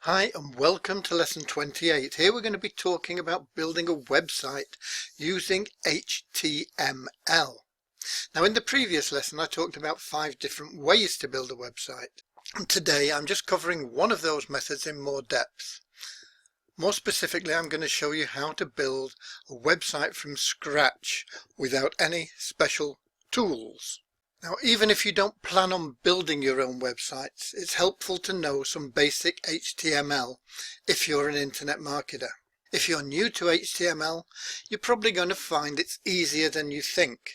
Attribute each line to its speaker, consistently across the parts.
Speaker 1: Hi and welcome to lesson 28. Here we're going to be talking about building a website using HTML. Now in the previous lesson I talked about 5 different ways to build a website. And today I'm just covering one of those methods in more depth. More specifically, I'm going to show you how to build a website from scratch without any special tools. Now, even if you don't plan on building your own websites, it's helpful to know some basic HTML if you're an internet marketer. If you're new to HTML, you're probably going to find it's easier than you think.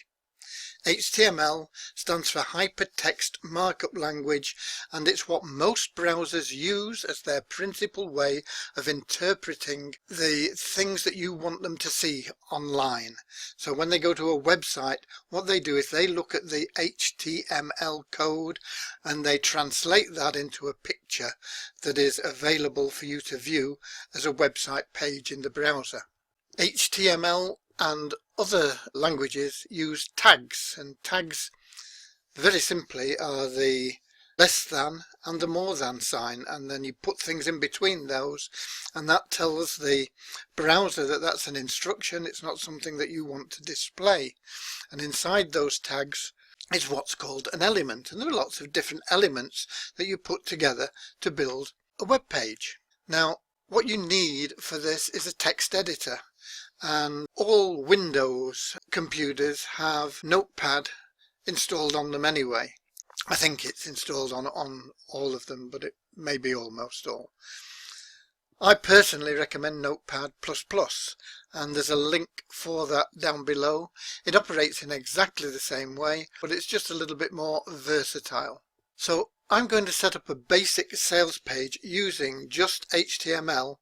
Speaker 1: HTML stands for Hypertext Markup Language, and it's what most browsers use as their principal way of interpreting the things that you want them to see online. So when they go to a website, what they do is they look at the HTML code and they translate that into a picture that is available for you to view as a website page in the browser. HTML and other languages use tags, and tags very simply are the less than and the more than sign, and then you put things in between those, and that tells the browser that that's an instruction, it's not something that you want to display. And inside those tags is what's called an element, and there are lots of different elements that you put together to build a web page. Now what you need for this is a text editor, and all Windows computers have Notepad installed on them anyway. I think it's installed on all of them, but it may be almost all. I personally recommend Notepad++, and there's a link for that down below. It operates in exactly the same way, but it's just a little bit more versatile. So I'm going to set up a basic sales page using just HTML,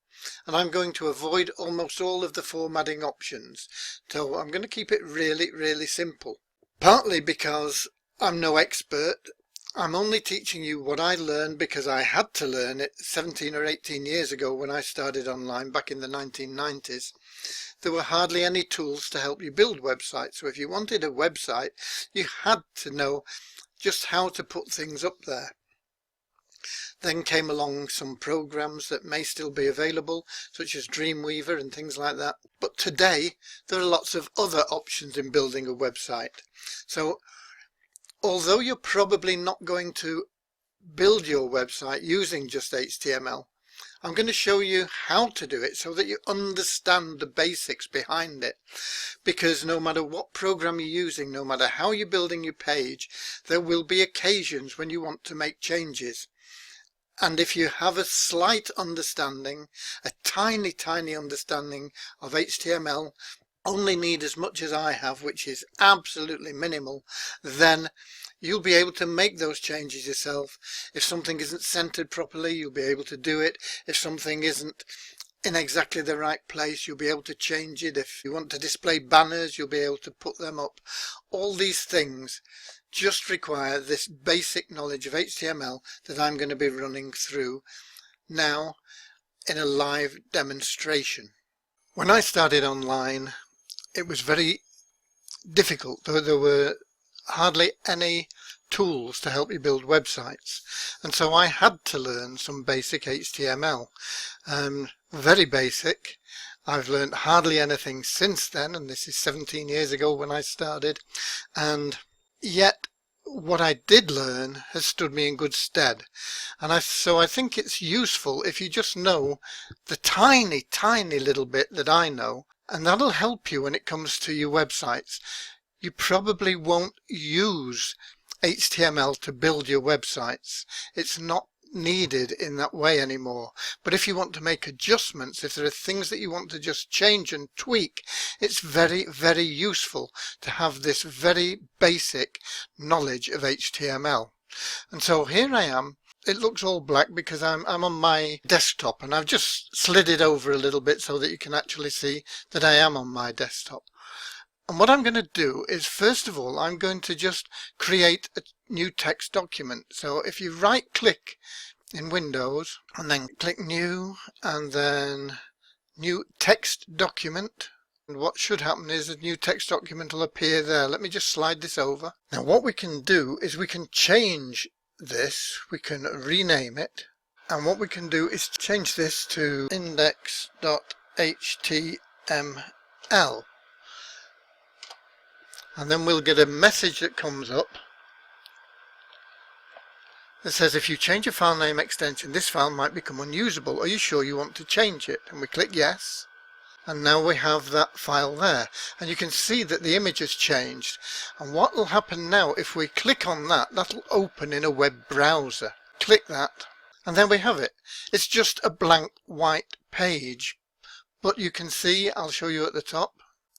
Speaker 1: and I'm going to avoid almost all of the formatting options. So I'm going to keep it really simple. Partly because I'm no expert, I'm only teaching you what I learned because I had to learn it 17 or 18 years ago when I started online back in the 1990s. There were hardly any tools to help you build websites, so if you wanted a website you had to know just how to put things up there. Then came along some programs that may still be available, such as Dreamweaver and things like that. But today there are lots of other options in building a website. So although you're probably not going to build your website using just HTML, I'm going to show you how to do it so that you understand the basics behind it. Because no matter what program you're using, no matter how you're building your page, there will be occasions when you want to make changes. And if you have a slight understanding, a tiny understanding of HTML, only need as much as I have, which is absolutely minimal, then you'll be able to make those changes yourself. If something isn't centered properly, you'll be able to do it. If something isn't in exactly the right place, you'll be able to change it. If you want to display banners, you'll be able to put them up. All these things just require this basic knowledge of HTML that I'm going to be running through now in a live demonstration. When I started online, it was very difficult. There were hardly any tools to help you build websites, and so I had to learn some basic HTML. Very basic. I've learned hardly anything since then, and this is 17 years ago when I started, and yet what I did learn has stood me in good stead. And so I think it's useful if you just know the tiny little bit that I know, and that'll help you when it comes to your websites. You probably won't use HTML to build your websites. It's not needed in that way anymore. But if you want to make adjustments, if there are things that you want to just change and tweak, it's very useful to have this very basic knowledge of HTML. And so here I am. It looks all black because I'm on my desktop, and I've just slid it over a little bit so that you can actually see that I am on my desktop. And what I'm going to do is, first of all, I'm going to just create a new text document. So if you right click in Windows and then click New and then New Text Document, and what should happen is a new text document will appear there. Let me just slide this over. Now what we can do is we can change this, we can rename it, And what we can do is change this to index.html. And then we'll get a message that comes up that says, if you change a file name extension, this file might become unusable. Are you sure you want to change it? And we click yes. And now we have that file there. And you can see that the image has changed. And what will happen now, if we click on that, that'll open in a web browser. Click that. And then we have it. It's just a blank white page. But you can see, I'll show you at the top,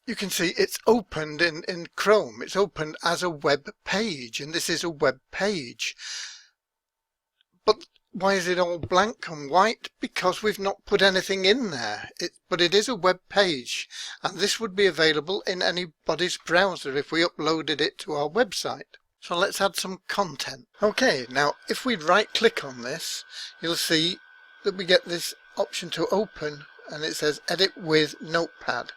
Speaker 1: you can see it's opened in Chrome. It's opened as a web page, and this is a web page. But why is it all blank and white? Because we've not put anything in there. But it is a web page, and this would be available in anybody's browser if we uploaded it to our website. So let's add some content. Okay, now if we right click on this, you'll see that we get this option to open, and it says edit with Notepad.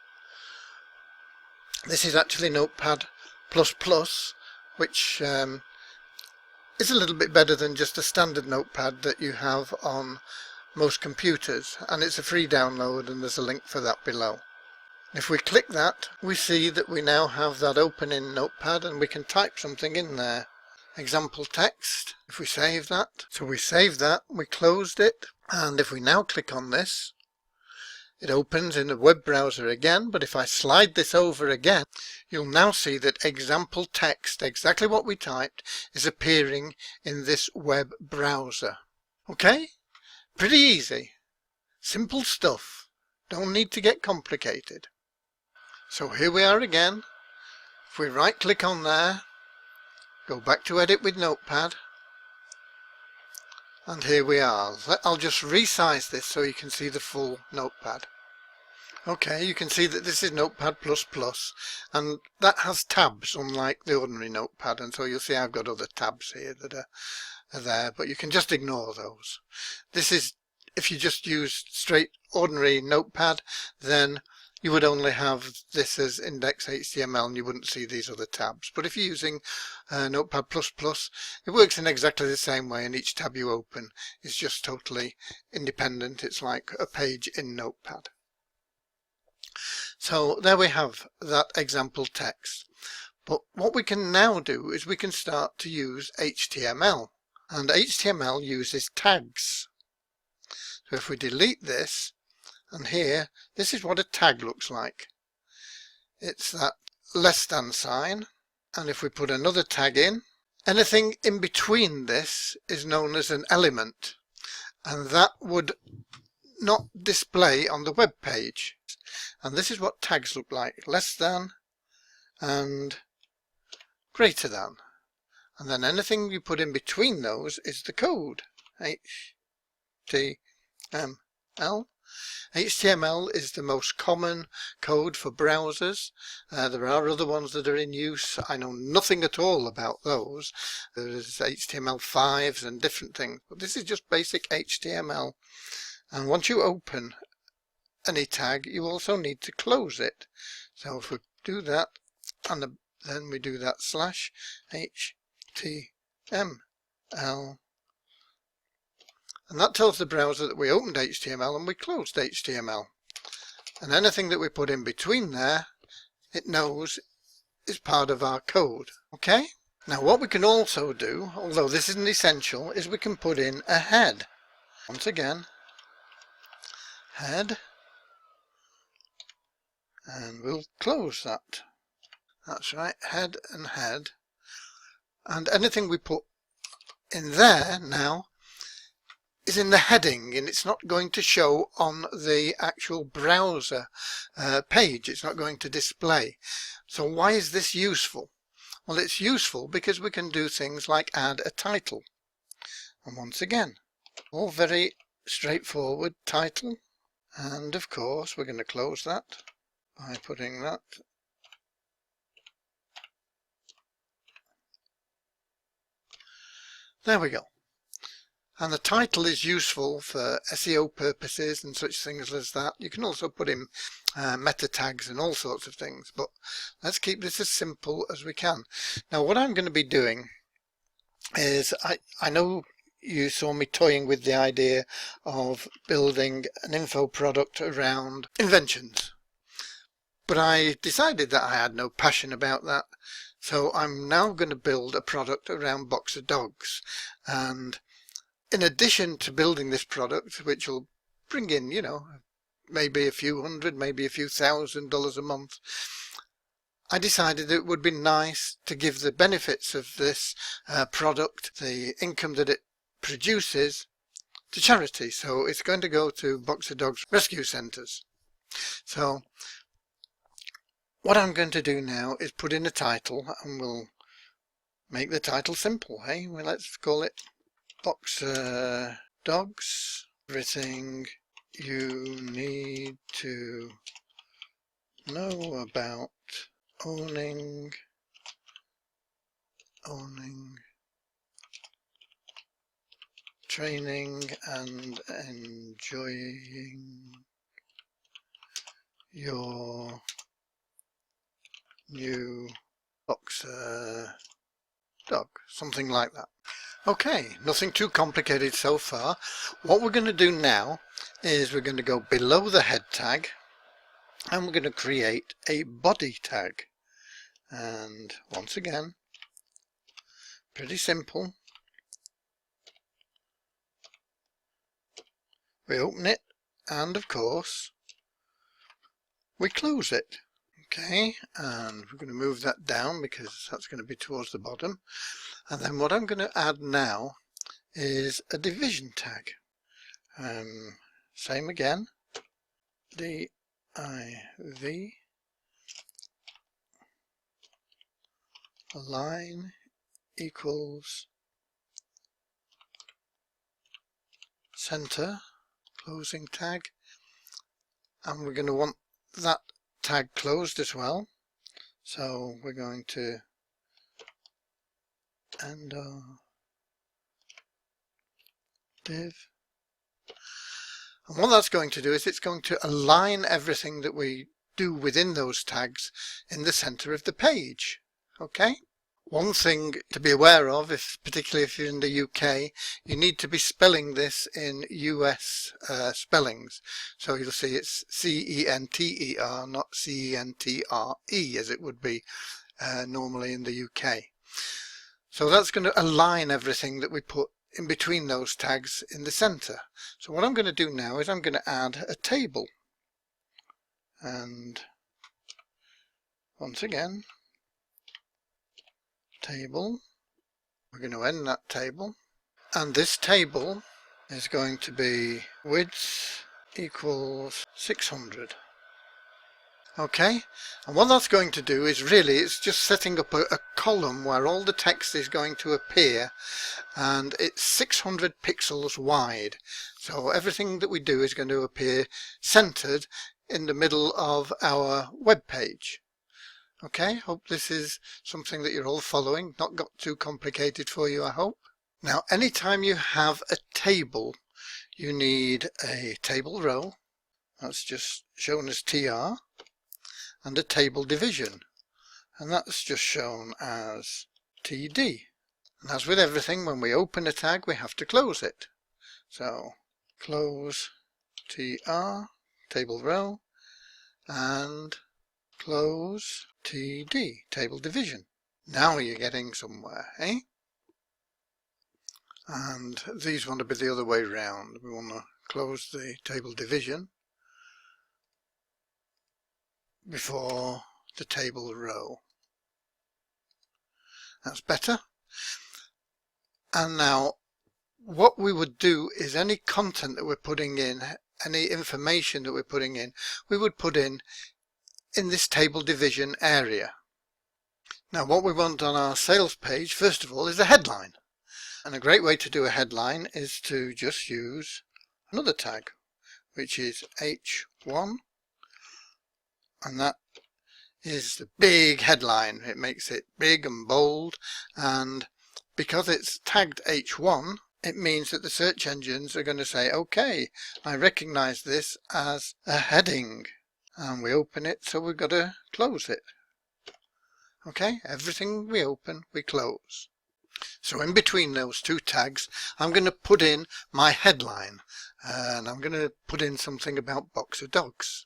Speaker 1: This is actually Notepad++, which is a little bit better than just a standard Notepad that you have on most computers, and it's a free download, and there's a link for that below. If we click that, we see that we now have that open in Notepad, and we can type something in there. Example text, if we save that. So we saved that, we closed it, and if we now click on this, it opens in the web browser again. But if I slide this over again, you'll now see that example text, exactly what we typed, is appearing in this web browser. Okay? Pretty easy. Simple stuff. Don't need to get complicated. So here we are again. If we right click on there, go back to edit with Notepad, and here we are. I'll just resize this so you can see the full Notepad. Okay, you can see that this is Notepad++, and that has tabs unlike the ordinary Notepad, and so you'll see I've got other tabs here that are there, but you can just ignore those. This is, if you just use straight ordinary Notepad, then you would only have this as index.html and you wouldn't see these other tabs. But if you're using Notepad++, it works in exactly the same way, and each tab you open is just totally independent. It's like a page in Notepad. So there we have that example text. But what we can now do is we can start to use HTML. And HTML uses tags. So if we delete this, and here, this is what a tag looks like. It's that less than sign, and if we put another tag in, anything in between this is known as an element, and that would not display on the web page. And this is what tags look like: less than and greater than. And then anything you put in between those is the code. HTML. HTML is the most common code for browsers. There are other ones that are in use. I know nothing at all about those. There's HTML5s and different things, but this is just basic HTML. And once you open any tag, you also need to close it. So if we do that, and then we do that /HTML, and that tells the browser that we opened HTML and we closed HTML. And anything that we put in between there, it knows is part of our code. Okay? Now what we can also do, although this isn't essential, is we can put in a head. Once again, head, and we'll close that. That's right, head and head. And anything we put in there now is in the heading, and it's not going to show on the actual browser page. It's not going to display. So why is this useful? Well, it's useful because we can do things like add a title. And once again, all very straightforward: title. And of course we're going to close that by putting that. There we go. And the title is useful for SEO purposes and such things as that. You can also put in meta tags and all sorts of things, but let's keep this as simple as we can. Now what I'm going to be doing is, I know you saw me toying with the idea of building an info product around inventions. But I decided that I had no passion about that. So I'm now going to build a product around boxer dogs. And in addition to building this product, which will bring in, maybe a few hundred, maybe a few $1,000s a month, I decided it would be nice to give the benefits of this product, the income that it produces, to charity. So it's going to go to boxer dogs rescue centres. So what I'm going to do now is put in a title, and we'll make the title simple. Hey, well, let's call it Boxer Dogs, everything you need to know about owning, training and enjoying your new boxer dog, something like that. Okay, nothing too complicated so far. What we're going to do now is we're going to go below the head tag and we're going to create a body tag. And once again, pretty simple. We open it and of course we close it. Okay, and we're going to move that down because that's going to be towards the bottom. And then what I'm going to add now is a division tag. Same again, div, align equals center, closing tag, and we're going to want that tag closed as well. So we're going to end our div, and what that's going to do is it's going to align everything that we do within those tags in the center of the page. Okay, one thing to be aware of, particularly if you're in the UK, you need to be spelling this in US spellings. So you'll see it's C-E-N-T-E-R, not C-E-N-T-R-E as it would be normally in the UK. So that's going to align everything that we put in between those tags in the center. So what I'm going to do now is I'm going to add a table. And once again, table. We're going to end that table. And this table is going to be width equals 600. Okay, and what that's going to do is really it's just setting up a column where all the text is going to appear, and it's 600 pixels wide. So everything that we do is going to appear centered in the middle of our web page. Okay, hope this is something that you're all following, not got too complicated for you, I hope. Now, anytime you have a table, you need a table row, that's just shown as TR, and a table division, and that's just shown as TD. And as with everything, when we open a tag we have to close it. So close TR, table row, and close TD, table division. Now you're getting somewhere, eh? And these want to be the other way round. We want to close the table division before the table row. That's better. And now what we would do is any content that we're putting in, any information that we're putting in, we would put in this table division area. Now what we want on our sales page first of all is a headline, and a great way to do a headline is to just use another tag, which is H1, and that is the big headline. It makes it big and bold, and because it's tagged H1 it means that the search engines are going to say, okay, I recognize this as a heading, and we open it, so we've got to close it. Okay, everything we open we close. So in between those two tags, I'm going to put in my headline, and I'm going to put in something about Boxer dogs.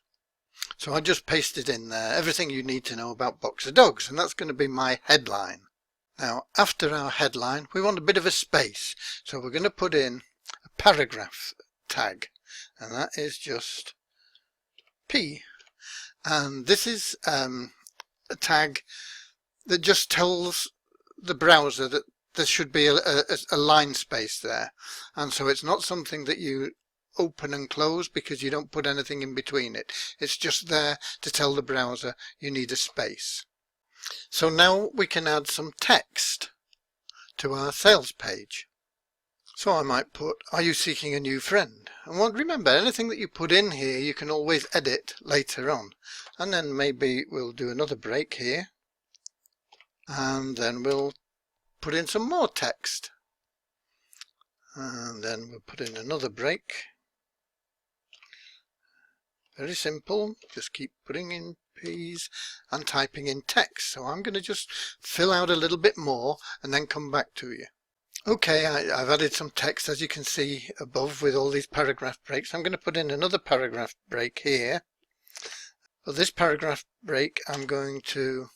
Speaker 1: So I just pasted in there everything you need to know about Boxer dogs, and that's going to be my headline. Now, after our headline, we want a bit of a space, so we're going to put in a paragraph tag, and that is just P. And this is a tag that just tells the browser that there should be a line space there, and so it's not something that you open and close because you don't put anything in between it. It's just there to tell the browser you need a space. So now we can add some text to our sales page. So I might put, are you seeking a new friend? And remember, anything that you put in here you can always edit later on. And then maybe we'll do another break here, and then we'll put in some more text, and then we'll put in another break. Very simple, just keep putting in P's and typing in text. So I'm going to just fill out a little bit more and then come back to you. Okay, I've added some text, as you can see above, with all these paragraph breaks. I'm going to put in another paragraph break here. For this paragraph break I'm going to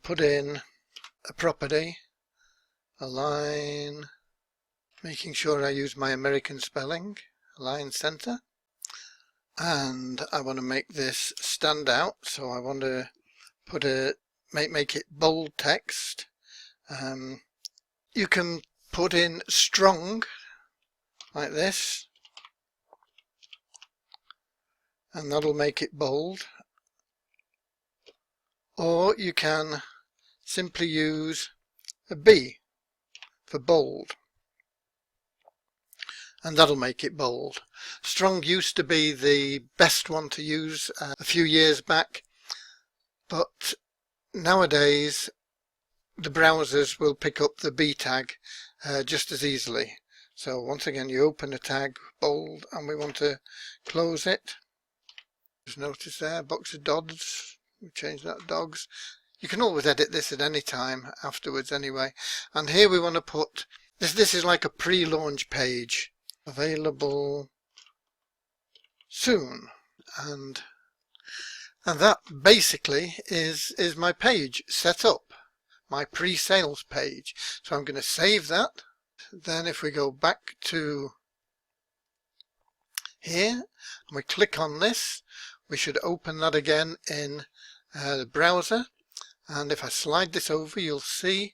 Speaker 1: put in a property, a line, making sure I use my American spelling, line center. And I want to make this stand out, so I want to put make it bold text. You can put in strong like this, and that'll make it bold. Or you can simply use a B for bold, and that'll make it bold. Strong used to be the best one to use a few years back, but nowadays the browsers will pick up the B tag just as easily. So once again, you open a tag, bold, and we want to close it. Just notice there, Boxer dogs, we change that dogs. You can always edit this at any time afterwards anyway. And here we want to put, this is like a pre-launch page. Available soon, and that basically is my page set up, my pre-sales page. So I'm going to save that. Then if we go back to here and we click on this, we should open that again in the browser, and if I slide this over, you'll see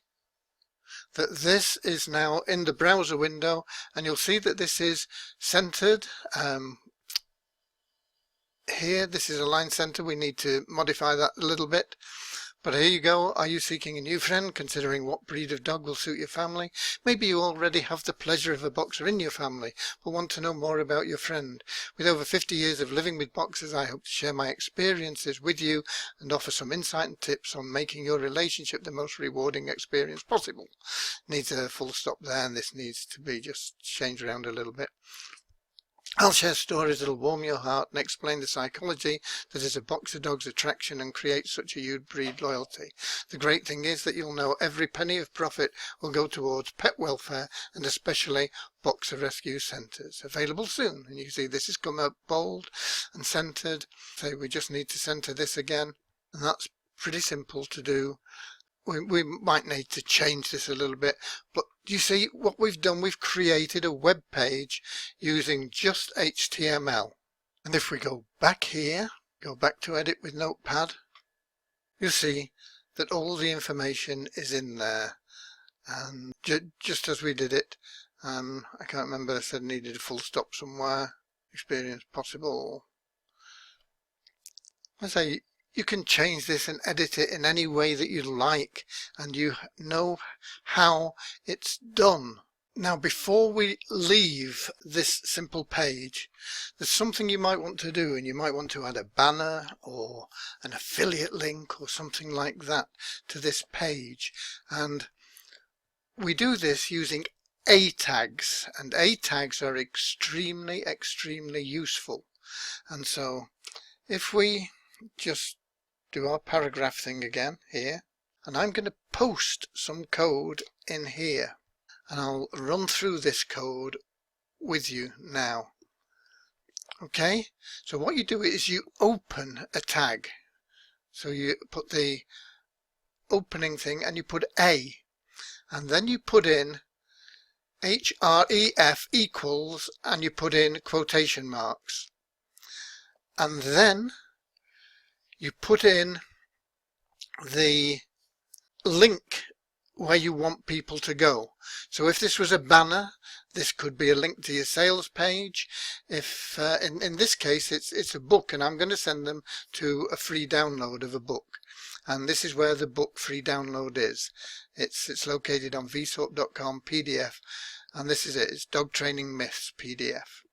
Speaker 1: that this is now in the browser window, and you'll see that this is centered. Here, this is a line center. We need to modify that a little bit. But here you go. Are you seeking a new friend? Considering what breed of dog will suit your family? Maybe you already have the pleasure of a boxer in your family, but want to know more about your friend. With over 50 years of living with boxers, I hope to share my experiences with you and offer some insight and tips on making your relationship the most rewarding experience possible. Needs a full stop there, and this needs to be just changed around a little bit. I'll share stories that'll warm your heart and explain the psychology that is a boxer dog's attraction and creates such a huge breed loyalty. The great thing is that you'll know every penny of profit will go towards pet welfare and especially boxer rescue centres. Available soon. And you can see this has come up bold and centered. So we just need to center this again, and that's pretty simple to do. We might need to change this a little bit, but you see what we've done, we've created a web page using just HTML. And if we go back here, go back to edit with Notepad, you'll see that all the information is in there. And just as we did it, I can't remember, I said needed a full stop somewhere, experience possible. I say, you can change this and edit it in any way that you like, and you know how it's done. Now, before we leave this simple page, there's something you might want to do, and you might want to add a banner or an affiliate link or something like that to this page. And we do this using A tags, and A tags are extremely useful. And so if we just do our paragraph thing again here, and I'm going to post some code in here, and I'll run through this code with you now. Okay, so what you do is you open a tag. So you put the opening thing and you put A, and then you put in href equals, and you put in quotation marks, and then you put in the link where you want people to go. So if this was a banner, this could be a link to your sales page. If in this case it's a book, and I'm going to send them to a free download of a book, and this is where the book free download is. It's located on vsaup.com PDF, and this is it. It's Dog Training Myths PDF.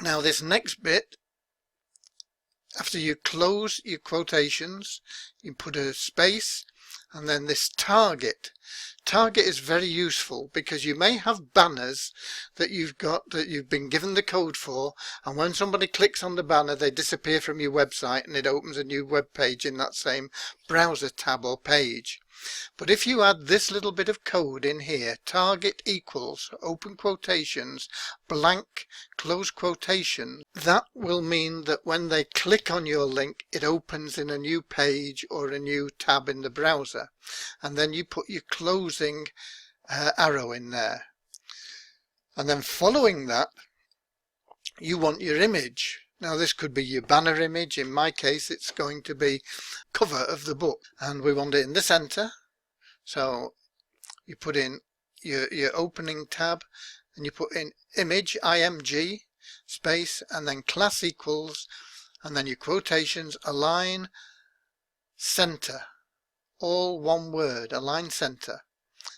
Speaker 1: Now this next bit, after you close your quotations, you put a space, and then this target. Target is very useful because you may have banners that you've been given the code for, and when somebody clicks on the banner they disappear from your website and it opens a new web page in that same browser tab or page. But if you add this little bit of code in here, target equals, open quotations, blank, close quotation, that will mean that when they click on your link, it opens in a new page or a new tab in the browser. And then you put your closing arrow in there. And then following that, you want your image. Now this could be your banner image. In my case it's going to be cover of the book, and we want it in the center. So you put in your opening tab, and you put in image, img, space, and then class equals, and then your quotations, align center, all one word, align center,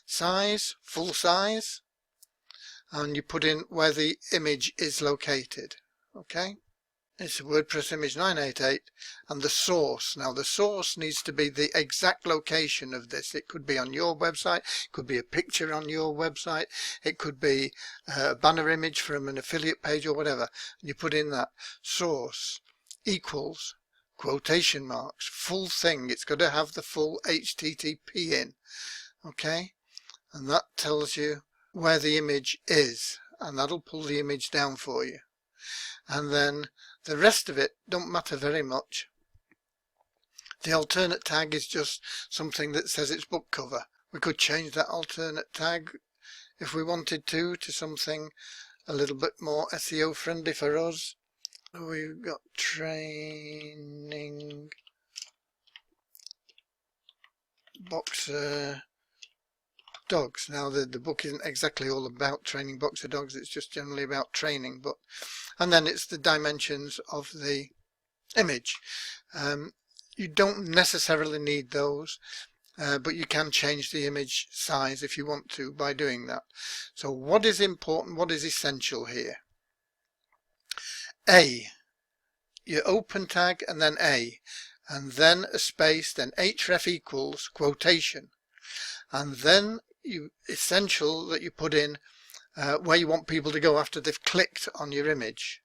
Speaker 1: size, full size, and you put in where the image is located. Okay, it's a WordPress image 988, and the source. Now the source needs to be the exact location of this. It could be on your website, it could be a picture on your website, it could be a banner image from an affiliate page or whatever. And you put in that source equals quotation marks, full thing. It's got to have the full HTTP in. Okay, and that tells you where the image is, and that'll pull the image down for you. And then the rest of it don't matter very much. The alternate tag is just something that says it's book cover. We could change that alternate tag if we wanted to something a little bit more SEO friendly for us. We've got training boxer dogs. Now the book isn't exactly all about training boxer dogs, it's just generally about training. But and then it's the dimensions of the image. You don't necessarily need those, but you can change the image size if you want to by doing that. So what is important, what is essential here? A, your open tag, and then A, and then a space, then href equals quotation, and then essential that you put in where you want people to go after they've clicked on your image.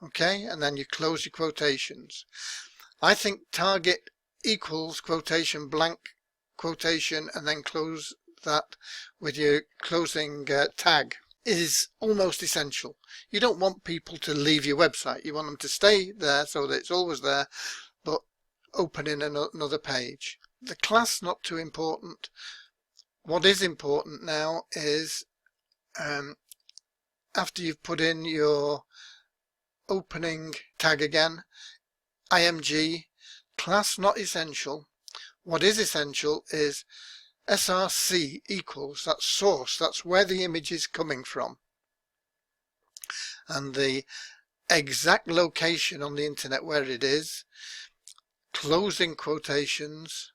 Speaker 1: Okay, and then you close your quotations. I think target equals quotation, blank quotation, and then close that with your closing tag is almost essential. You don't want people to leave your website. You want them to stay there so that it's always there, but open in another page. The class, not too important. What is important now is after you've put in your opening tag again, img, class not essential. What is essential is src equals, that's source, that's where the image is coming from, and the exact location on the internet where it is, closing quotations,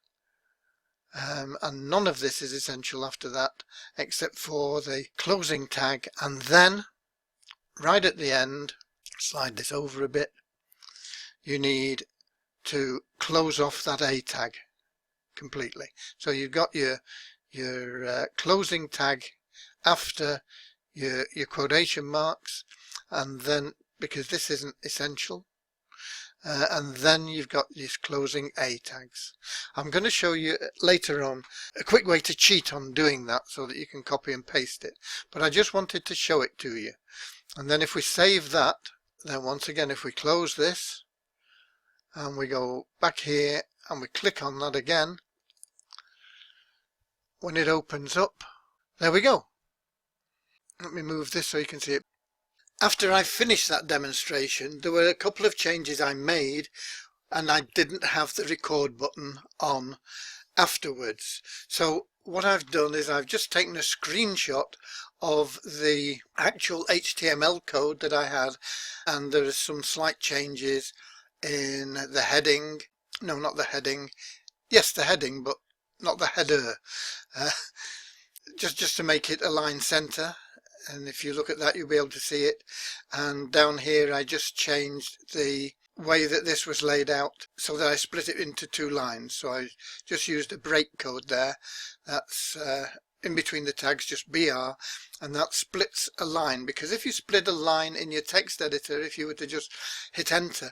Speaker 1: and none of this is essential after that except for the closing tag. And then right at the end, slide this over a bit, you need to close off that A tag completely. So you've got your closing tag after your quotation marks, and then because this isn't essential, and then you've got these closing A tags. I'm going to show you later on a quick way to cheat on doing that so that you can copy and paste it, but I just wanted to show it to you. And then if we save that, then once again if we close this and we go back here and we click on that again, when it opens up, there we go. Let me move this so you can see it. After I finished that demonstration, there were a couple of changes I made, and I didn't have the record button on afterwards. So what I've done is I've just taken a screenshot of the actual HTML code that I had, and there are some slight changes in the heading. No, not the heading. Yes, the heading, but not the header. Just to make it align center. And if you look at that, you'll be able to see it. And down here I just changed the way that this was laid out so that I split it into two lines. So I just used a break code there. That's in between the tags, just BR, and that splits a line, because if you split a line in your text editor, if you were to just hit enter,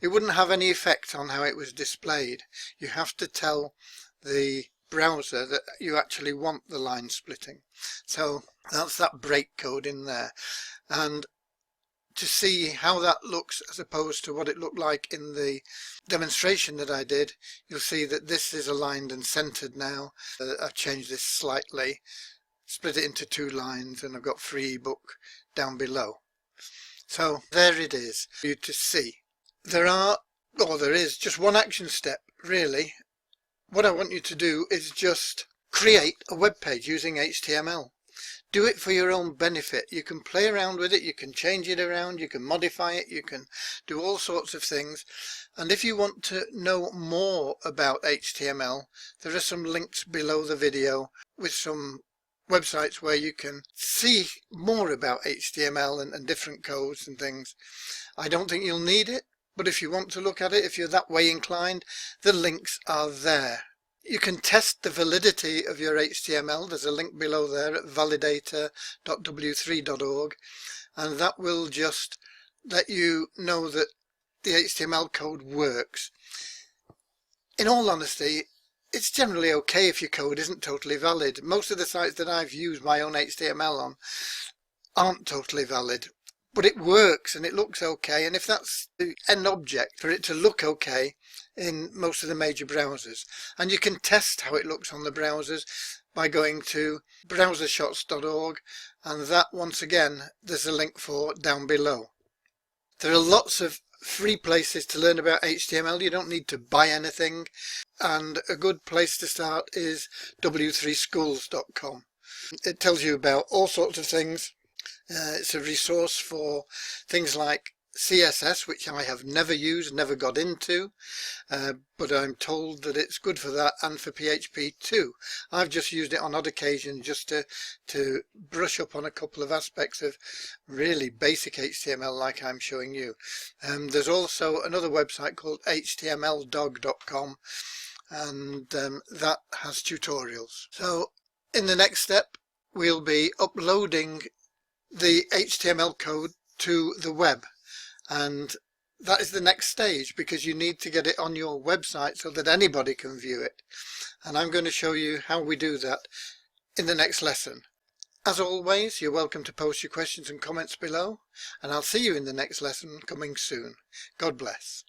Speaker 1: it wouldn't have any effect on how it was displayed. You have to tell the browser that you actually want the line splitting. So that's that break code in there. And to see how that looks as opposed to what it looked like in the demonstration that I did, you'll see that this is aligned and centered now. I've changed this slightly, split it into two lines, and I've got free ebook down below. So there it is for you to see. There is just one action step really. What I want you to do is just create a web page using HTML. Do it for your own benefit. You can play around with it, you can change it around, you can modify it, you can do all sorts of things. And if you want to know more about HTML, there are some links below the video with some websites where you can see more about HTML and different codes and things. I don't think you'll need it, but if you want to look at it, if you're that way inclined, the links are there. You can test the validity of your HTML. There's a link below there at validator.w3.org, and that will just let you know that the HTML code works. In all honesty, it's generally okay if your code isn't totally valid. Most of the sites that I've used my own HTML on aren't totally valid, but it works and it looks okay, and if that's the end object, for it to look okay in most of the major browsers. And you can test how it looks on the browsers by going to browsershots.org, and that, once again, there's a link for down below. There are lots of free places to learn about HTML. You don't need to buy anything, and a good place to start is w3schools.com. It tells you about all sorts of things. It's a resource for things like CSS, which I have never used, never got into, but I'm told that it's good for that and for PHP too. I've just used it on odd occasions just to brush up on a couple of aspects of really basic HTML like I'm showing you. There's also another website called htmldog.com, and that has tutorials. So in the next step we'll be uploading the HTML code to the web, and that is the next stage, because you need to get it on your website so that anybody can view it, and I'm going to show you how we do that in the next lesson. As always, you're welcome to post your questions and comments below, and I'll see you in the next lesson coming soon. God bless.